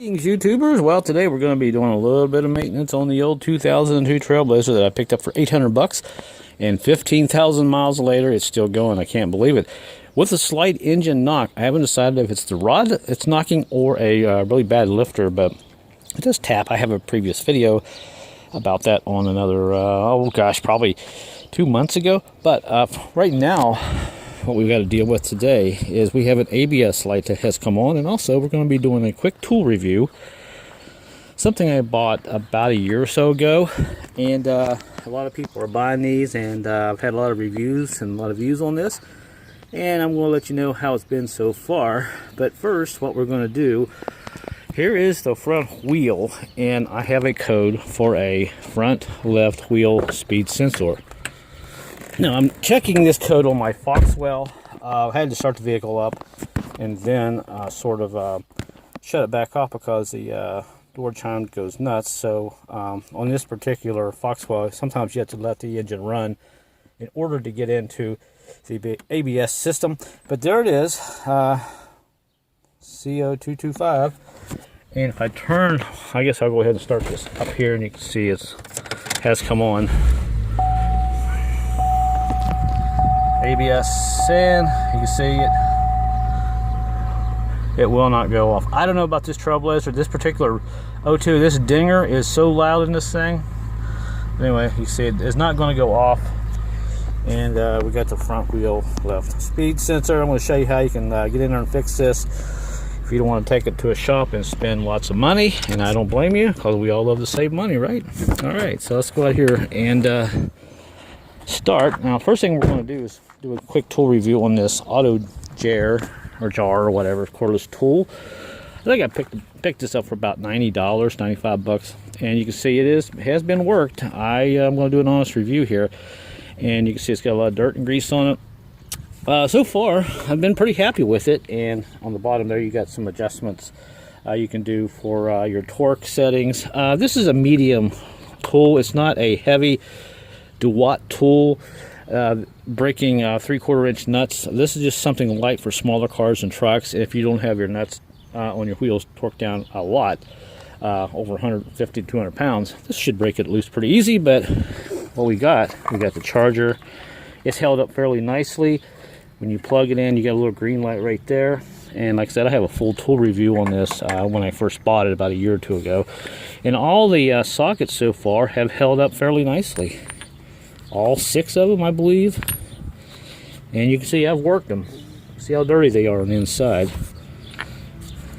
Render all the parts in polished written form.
Greetings, YouTubers. Well, today we're going to be doing a little bit of maintenance on the old 2002 Trailblazer that I picked up for 800 bucks, and 15,000 miles later it's still going. I can't believe it. With a slight engine knock. I haven't decided if it's the rod it's knocking or a really bad lifter, but it does tap. I have a previous video about that on another probably 2 months ago. But right now, what we've got to deal with today is we have an ABS light that has come on, and also we're going to be doing a quick tool review. Something I bought about a year or so ago, and a lot of people are buying these, and I've had a lot of reviews and a lot of views on this, and I'm going to let you know how it's been so far. But first, what we're going to do, here is the front wheel, and I have a code for a front left wheel speed sensor. Now, I'm checking this code on my Foxwell. I had to start the vehicle up and then shut it back off because the door chime goes nuts. So on this particular Foxwell, sometimes you have to let the engine run in order to get into the ABS system. But there it is, CO225. And if I turn, I guess I'll go ahead and start this up here, and you can see it has come on. ABS in, you can see it will not go off. I don't know about this Trailblazer, this particular O2, this dinger is so loud in this thing. Anyway, you see it's not going to go off. And we got the front wheel left speed sensor. I'm going to show you how you can get in there and fix this if you don't want to take it to a shop and spend lots of money. And I don't blame you, because we all love to save money, right? All right, so let's go out here and start. Now, first thing we're going to do is do a quick tool review on this AutoJare or jar or whatever cordless tool. I think I picked this up for about $90, 95 bucks, and you can see it has been worked. I am going to do an honest review here, and you can see it's got a lot of dirt and grease on it. So far, I've been pretty happy with it. And on the bottom there, you got some adjustments you can do for your torque settings. This is a medium tool. It's not a heavy DeWatt tool, breaking 3/4 inch nuts. This is just something light for smaller cars and trucks. If you don't have your nuts on your wheels torqued down a lot, over 150 to 200 pounds, this should break it loose pretty easy. But what we got the charger. It's held up fairly nicely. When you plug it in, you got a little green light right there. And like I said, I have a full tool review on this when I first bought it about a year or two ago. And all the sockets so far have held up fairly nicely. All 6 of them, I believe. And you can see I've worked them. See how dirty they are on the inside.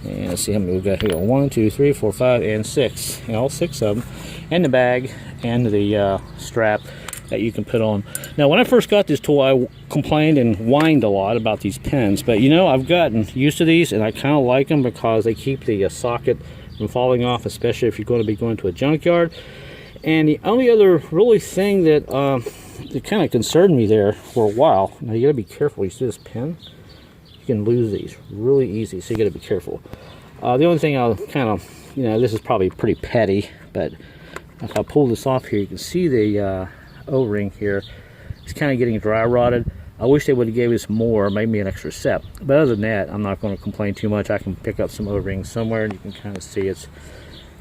And let's see how many we've got here. 1, 2, 3, 4, 5, and 6. And all 6 of them. And the bag and the strap that you can put on. Now, when I first got this tool, I complained and whined a lot about these pins. But you know, I've gotten used to these, and I kind of like them because they keep the socket from falling off, especially if you're going to be going to a junkyard. And the only other really thing that kind of concerned me there for a while, now you got to be careful. You see this pin? You can lose these really easy, so you got to be careful. The only thing I'll kind of, this is probably pretty petty, but if I pull this off here, you can see the O-ring here. It's kind of getting dry rotted. I wish they would have gave us more, maybe an extra set. But other than that, I'm not going to complain too much. I can pick up some O-rings somewhere, and you can kind of see it's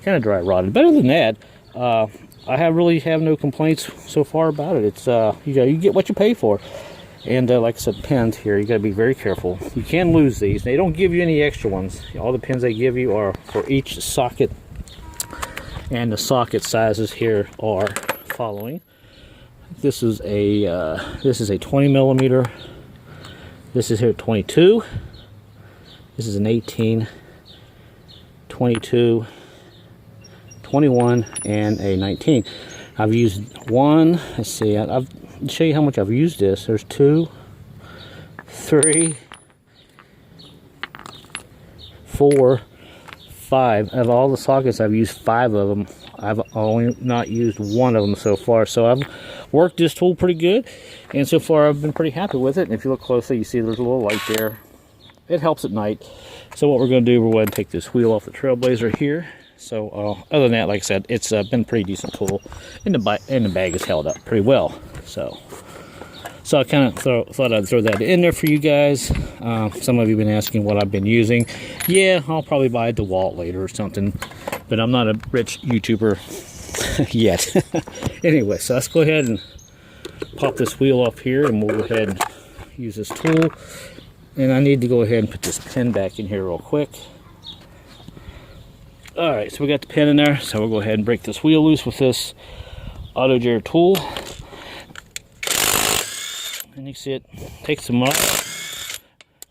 kind of dry rotted. But other than that, I really have no complaints so far about it. It's you get what you pay for. And like I said, pins here, you got to be very careful. You can lose these. They don't give you any extra ones. All the pins they give you are for each socket, and the socket sizes here are following. This is a 20 millimeter. This is here 22. This is an 18, 22. 21 and a 19. I've used one. Let's see. I'll show you how much I've used this. There's 2, 3, 4, 5. Of all the sockets, I've used 5 of them. I've only not used 1 of them so far. So I've worked this tool pretty good, and so far I've been pretty happy with it. And if you look closely, you see there's a little light there. It helps at night. So what we're going to do, we're going to take this wheel off the Trailblazer here. So other than that, like I said, it's been a pretty decent tool, and the bag is held up pretty well. So So I kind of thought I'd throw that in there for you guys. Some of you have been asking what I've been using. Yeah, I'll probably buy a DeWalt later or something, but I'm not a rich YouTuber yet. Anyway, so let's go ahead and pop this wheel off here, and we'll go ahead and use this tool. And I need to go ahead and put this pin back in here real quick. Alright, so we got the pin in there, so we'll go ahead and break this wheel loose with this AutoJare tool. And you see it takes them off.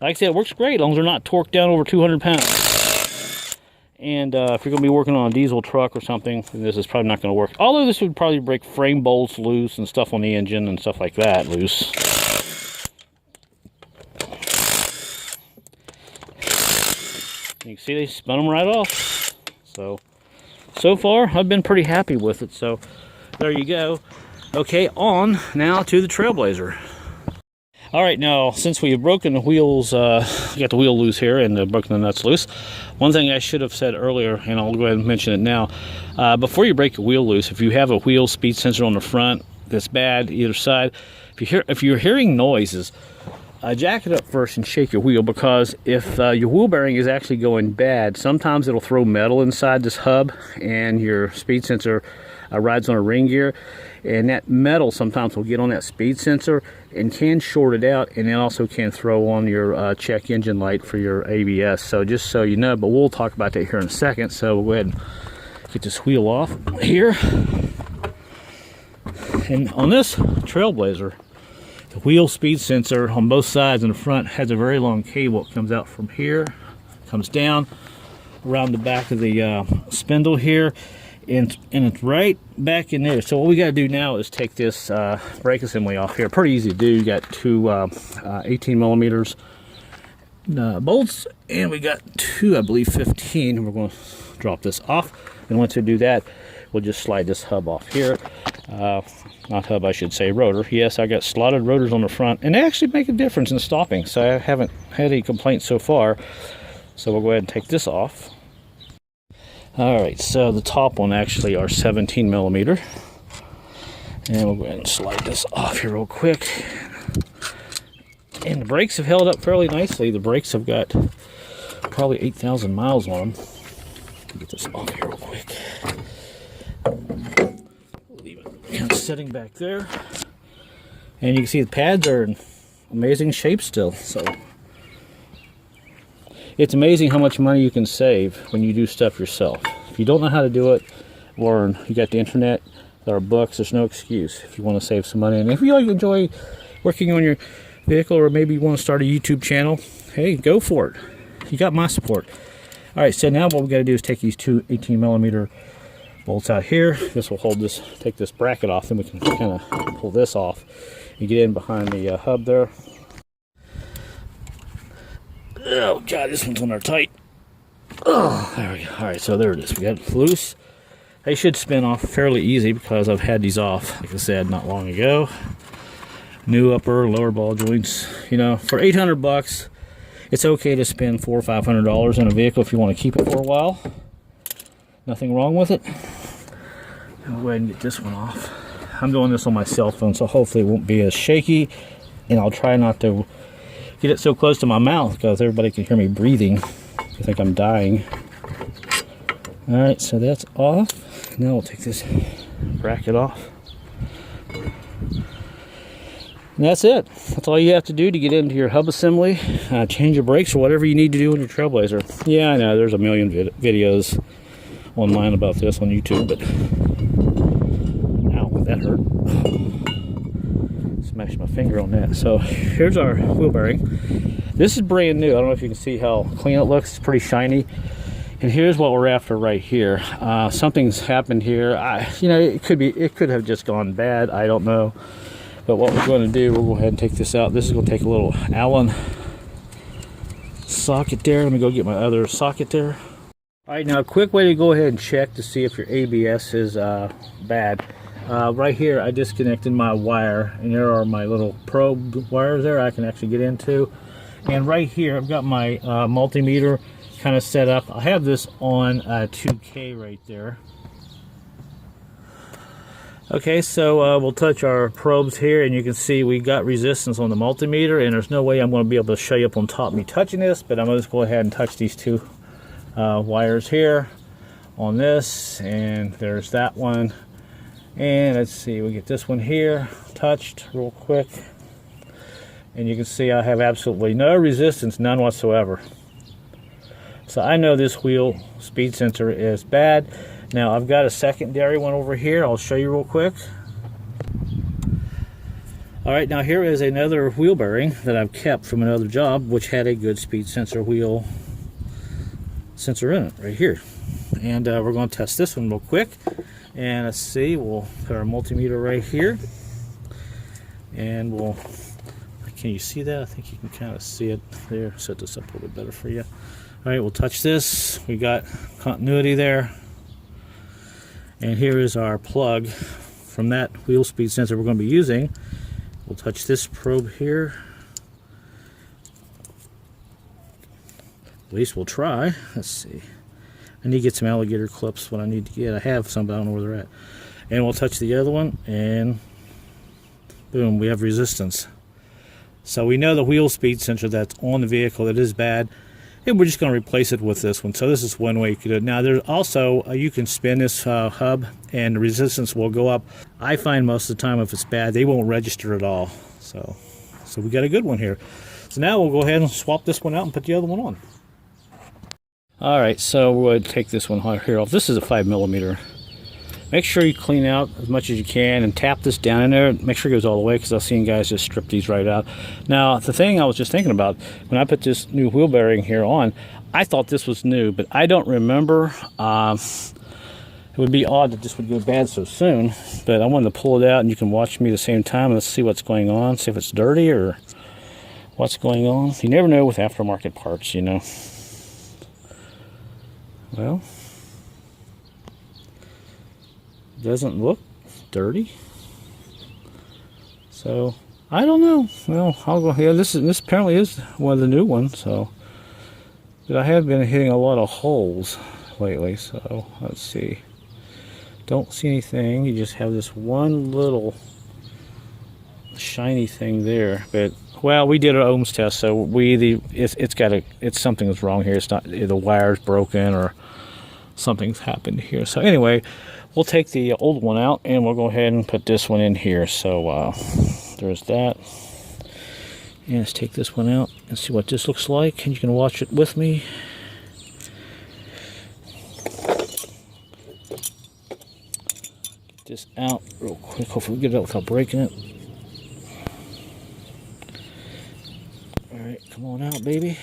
Like I said, it works great as long as they're not torqued down over 200 pounds. And if you're going to be working on a diesel truck or something, this is probably not going to work. Although this would probably break frame bolts loose and stuff on the engine and stuff like that loose. You can see they spun them right off. So far, I've been pretty happy with it. So there you go. Okay, on now to the Trailblazer. All right, now since we've broken the wheels, got the wheel loose here and broken the nuts loose. One thing I should have said earlier, and I'll go ahead and mention it now, before you break your wheel loose, if you have a wheel speed sensor on the front that's bad either side, if you're hearing noises, jack it up first and shake your wheel, because if your wheel bearing is actually going bad, sometimes it'll throw metal inside this hub, and your speed sensor rides on a ring gear, and that metal sometimes will get on that speed sensor and can short it out, and it also can throw on your check engine light for your ABS. So just so you know, but we'll talk about that here in a second. So we'll go ahead and get this wheel off here. And on this Trailblazer, the wheel speed sensor on both sides and the front has a very long cable. It comes out from here, comes down around the back of the spindle here, and it's right back in there. So what we got to do now is take this brake assembly off here. Pretty easy to do. You got two 18 millimeters bolts, and we got two, I believe, 15. And we're going to drop this off. And once we do that, we'll just slide this hub off here. Not hub, I should say, rotor. Yes, I got slotted rotors on the front, and they actually make a difference in stopping. So I haven't had any complaints so far. So we'll go ahead and take this off. Alright, so the top one actually are 17 millimeter. And we'll go ahead and slide this off here real quick. And the brakes have held up fairly nicely. The brakes have got probably 8,000 miles on them. Get this off here real quick. Leave it kind of sitting back there. And you can see the pads are in amazing shape still. So it's amazing how much money you can save when you do stuff yourself. If you don't know how to do it, learn. You got the internet, there are books, there's no excuse if you want to save some money. And if you enjoy working on your vehicle, or maybe you want to start a YouTube channel, hey, go for it. You got my support. Alright, so now what we got to do is take these two 18 millimeter bolts out here. This will hold this, take this bracket off, then we can kind of pull this off and get in behind the hub there. Oh god, this one's on there tight. Oh, there we go. Alright, so there it is. We got it loose. They should spin off fairly easy because I've had these off, like I said, not long ago. New upper, lower ball joints. You know, for 800 bucks, it's okay to spend $400 or $500 on a vehicle if you want to keep it for a while. Nothing wrong with it. I'll go ahead and get this one off. I'm doing this on my cell phone, so hopefully it won't be as shaky, and I'll try not to get it so close to my mouth because everybody can hear me breathing. I think I'm dying. Alright, so that's off. Now we'll take this bracket off. And that's it. That's all you have to do to get into your hub assembly. Change your brakes or whatever you need to do on your Trailblazer. Yeah, I know, there's a million videos online about this on YouTube, but ow, that hurt. Smashed my finger on that. So here's our wheel bearing. This is brand new. I don't know if you can see how clean it looks. It's pretty shiny. And here's what we're after right here. Something's happened here. You know, it could have just gone bad. I don't know. But what we're going to do, we'll go ahead and take this out. This is going to take a little Allen socket there. Let me go get my other socket there. All right, now a quick way to go ahead and check to see if your ABS is bad. Right here, I disconnected my wire, and there are my little probe wires there I can actually get into. And right here, I've got my multimeter kind of set up. I have this on 2K right there. Okay, so we'll touch our probes here, and you can see we got resistance on the multimeter, and there's no way I'm going to be able to show you up on top me touching this, but I'm going to just go ahead and touch these two wires here on this, and there's that one. And let's see, we get this one here touched real quick, and you can see I have absolutely no resistance, none whatsoever. So I know this wheel speed sensor is bad. Now I've got a secondary one over here. I'll show you real quick. All right, now here is another wheel bearing that I've kept from another job, which had a good speed sensor wheel sensor in it right here. And we're going to test this one real quick. And let's see, we'll put our multimeter right here. And we'll, can you see that? I think you can kind of see it there. Set this up a little bit better for you. All right, we'll touch this. We got continuity there. And here is our plug from that wheel speed sensor we're going to be using. We'll touch this probe here. At least we'll try. Let's see. I need to get some alligator clips. What I need to get, I have some, but I don't know where they're at. And we'll touch the other one, and boom, we have resistance. So we know the wheel speed sensor that's on the vehicle, that is bad. And we're just going to replace it with this one. So this is one way you can do it. Now there's also, you can spin this hub and the resistance will go up. I find most of the time if it's bad, they won't register at all. So we got a good one here. So now we'll go ahead and swap this one out and put the other one on. All right, so we're going to take this one here off. This is a 5mm. Make sure you clean out as much as you can and tap this down in there. Make sure it goes all the way, because I've seen guys just strip these right out. Now, the thing I was just thinking about, when I put this new wheel bearing here on, I thought this was new, but I don't remember. It would be odd that this would go bad so soon, but I wanted to pull it out, and you can watch me at the same time, and let's see what's going on, see if it's dirty or what's going on. You never know with aftermarket parts, you know. Well, doesn't look dirty, so I don't know. Well, I'll go here. This apparently is one of the new ones. So, but I have been hitting a lot of holes lately. So let's see. Don't see anything. You just have this one little shiny thing there. But well, we did an ohms test, so it's something that's wrong here. It's not the wire's broken or something's happened here. So anyway, we'll take the old one out and we'll go ahead and put this one in here. So there's that. And let's take this one out and see what this looks like. And you can watch it with me. Get this out real quick. Hopefully we get it out without breaking it. Alright, come on out, baby.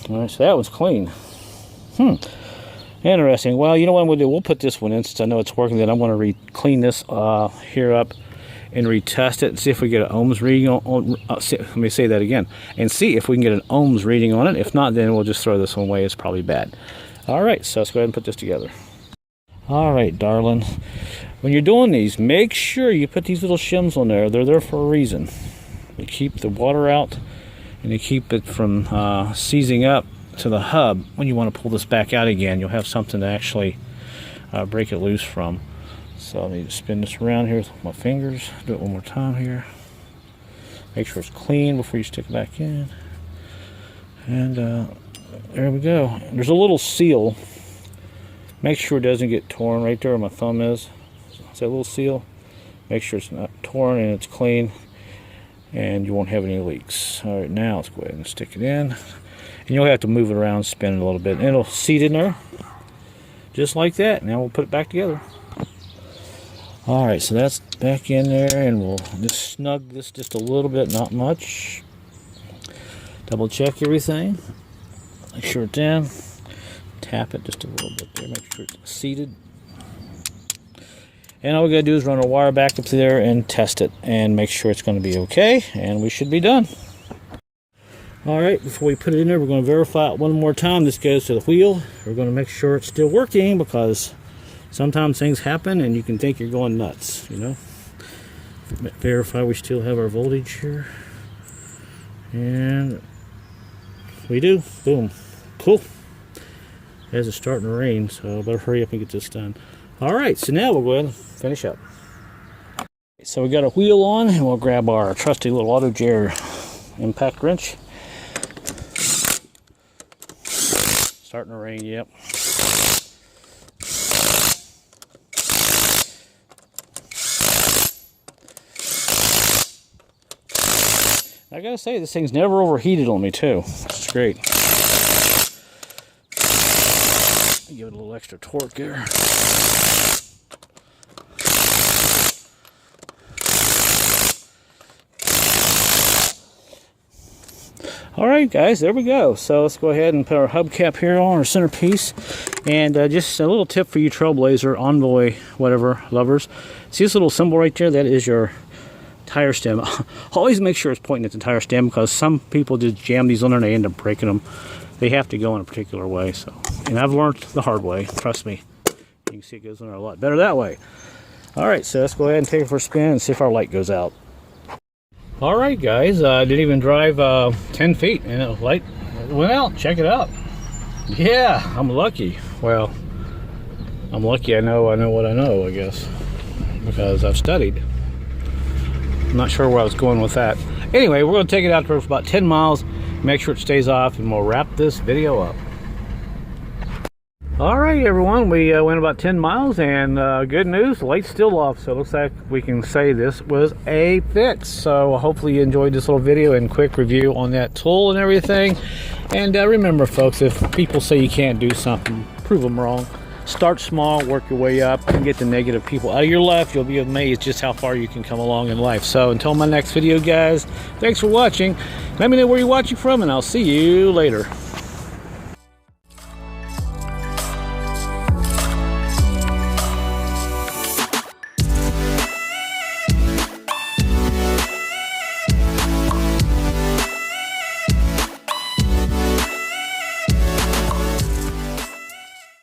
Alright, so that was clean. Interesting. Well, you know what we'll do? We'll put this one in since I know it's working. Then I'm going to clean this here up and retest it and see if we get an ohms reading on let me say that again. And see if we can get an ohms reading on it. If not, then we'll just throw this one away. It's probably bad. Alright, so let's go ahead and put this together. Alright, darling. When you're doing these, make sure you put these little shims on there. They're there for a reason. They keep the water out and they keep it from seizing up to the hub. When you want to pull this back out again, you'll have something to actually break it loose from. So I need to spin this around here with my fingers. Do it one more time here. Make sure it's clean before you stick it back in. And there we go. There's a little seal. Make sure it doesn't get torn right there where my thumb is. It's that little seal. Make sure it's not torn and it's clean, and you won't have any leaks. All right, now let's go ahead and stick it in. And you'll have to move it around, spin it a little bit, and it'll seat in there just like that. Now we'll put it back together. All right, so that's back in there, and we'll just snug this just a little bit, not much. Double check everything. Make sure it's in. Tap it just a little bit there. Make sure it's seated. And all we gotta do is run a wire back up there and test it and make sure it's gonna be okay, and we should be done. All right, before we put it in there, we're going to verify it one more time. This goes to the wheel. We're going to make sure it's still working, because sometimes things happen and you can think you're going nuts, you know. Verify we still have our voltage here. And we do. Boom. Cool. As it's starting to rain, so I better hurry up and get this done. All right, so now we'll go ahead and finish up. So we got a wheel on, and we'll grab our trusty little AutoJare impact wrench. Starting to rain, yep. I gotta say, this thing's never overheated on me too, which is great. Give it a little extra torque there. All right, guys, there we go. So let's go ahead and put our hubcap here on our centerpiece. And just a little tip for you Trailblazer, Envoy, whatever, lovers. See this little symbol right there? That is your tire stem. Always make sure it's pointing at the tire stem, because some people just jam these on there and they end up breaking them. They have to go in a particular way. So, and I've learned the hard way, trust me. You can see it goes on there a lot better that way. All right, so let's go ahead and take it for a spin and see if our light goes out. All right, guys, I didn't even drive 10 feet and the light went out. Check it out. Yeah, I'm lucky. Well, I'm lucky I know what I know, I guess, because I've studied. I'm not sure where I was going with that. Anyway, we're going to take it out for about 10 miles, make sure it stays off, and we'll wrap this video up. All right, everyone, we went about 10 miles, and good news, the light's still off, so it looks like we can say this was a fix. So hopefully you enjoyed this little video and quick review on that tool and everything. And remember, folks, if people say you can't do something, prove them wrong. Start small, work your way up, and get the negative people out of your life. You'll be amazed just how far you can come along in life. So until my next video, guys, thanks for watching. Let me know where you're watching from, and I'll see you later.